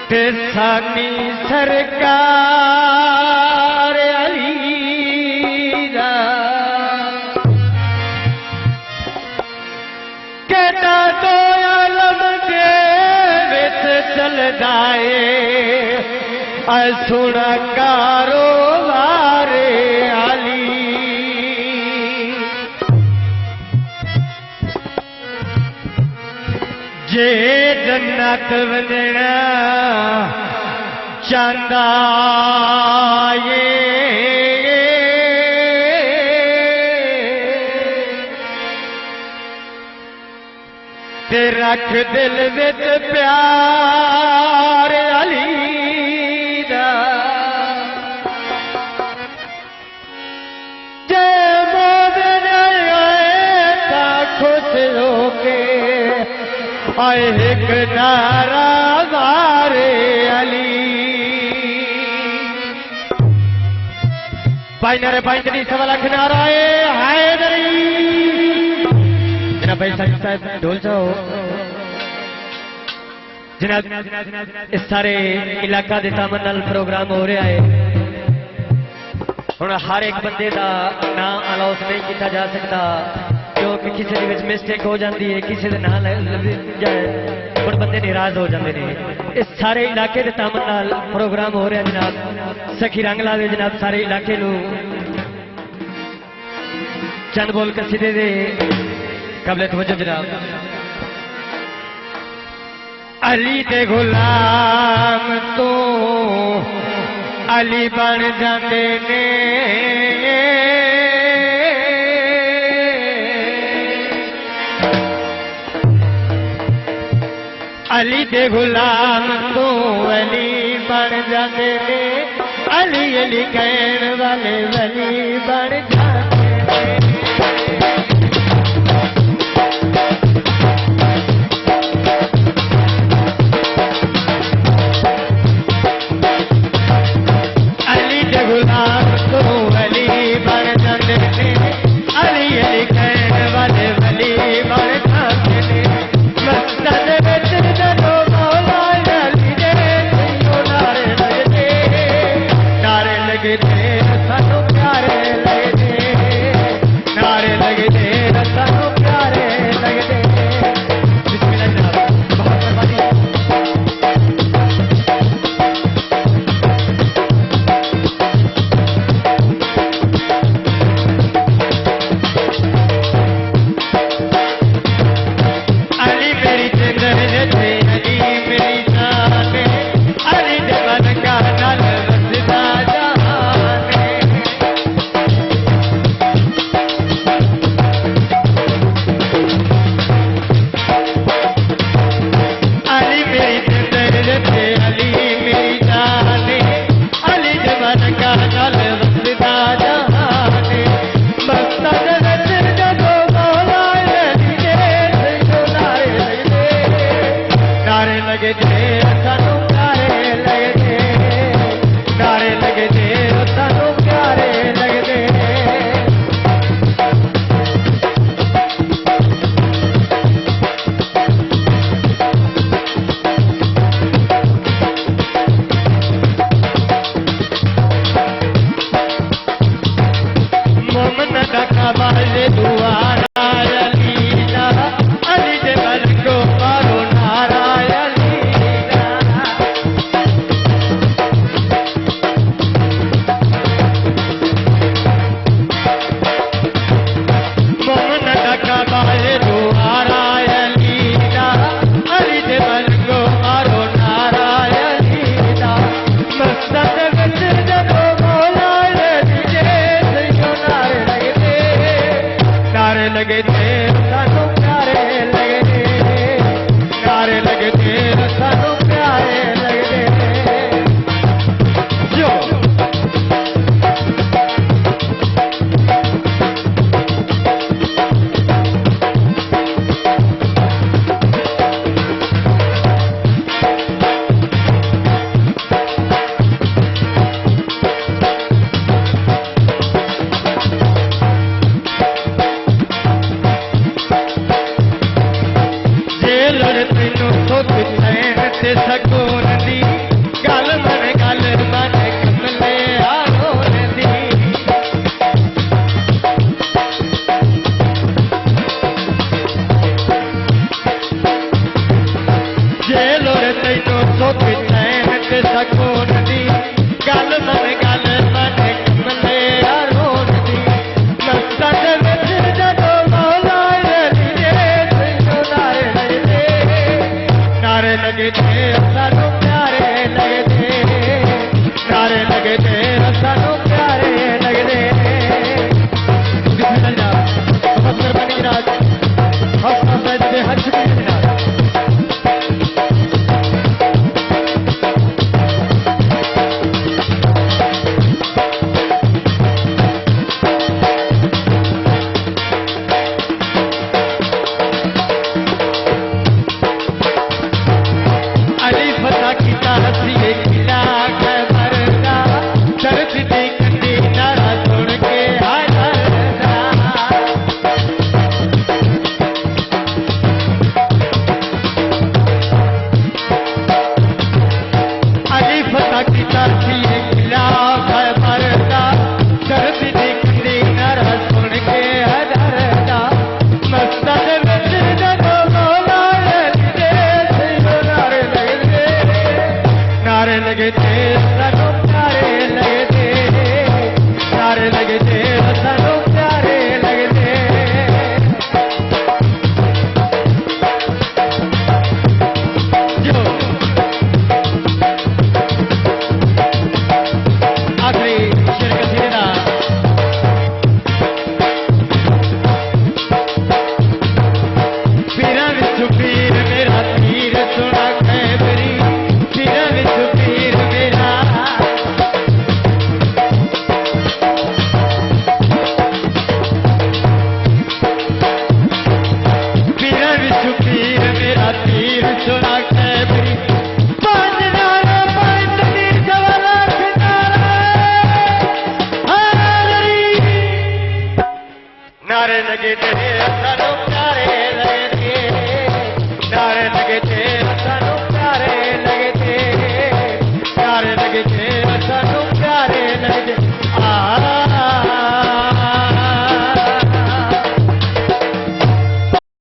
ते सानी सरकार अली दा कहता तो आलम दे विच चलदा ए सुना कारोबार अली जे जन्नत वजना चांदा ये ते रख दिल विच प्यार अली दा जे मोमिन आए तां खुश होके आए एक नारा वारे अली भाई नारे भाई जड़ी सवा लख नारा है जनाब भाई साहब ढोल जाओ जनाब इस सारे इलाका के तामन नाल प्रोग्राम हो रहा है हुण हर एक बंदे का नाम अलाउंस नहीं किया जा सकता क्योंकि किसी के मिस्टेक हो जाती है किसी के नाम जाए हम बंदे नाराज हो जाते हैं इस सारे इलाके के तामन नाल प्रोग्राम हो रहा जनाब सखी रंग ला दे जनाब सारे इलाके नूं चंद बोल कसीदे दे काबिल तवज्जो जनाब अली दे गुलाम तो अली बन जाते ने अली दे गुलाम तो अली बन जाते ने अली अली कहण वाले वली बन जाते ने अली दे गुलाम तो अली बन जाते ने अली अली कहण वाले वली बन जाते ने मस्जिद विच जदों मौला अली दे नारे लगदे सानू प्यारे लगदे नारे लगदे सानू प्यारे लगदे बिस्मिल्लाह जनाब बहुत मेहरबानी अली मेरी जिंदगी थे अली मेरी जान अली दे मन का नाल वसदा जहान अली मेरी जिंदगी थे अली मेरी जान अली दे मन का नाल वसदा जहान मस्जिद विच जदों मौला अली दे नारे लगदे सानू प्यारे लगदे नारे लगदे सानू प्यारे लगदे मोमन दा काबाल दुआरा अली दा अली दे बल को मारो नारा अली दा मोमन दा काबाल दुआरा अली दा अली दे बल को मारो नारा अली दा मस्जिद विच जदों मौला अली दे नारे लगदे सानू प्यारे लगदे नारे लगदे सानू प्यारे लगदे जो सको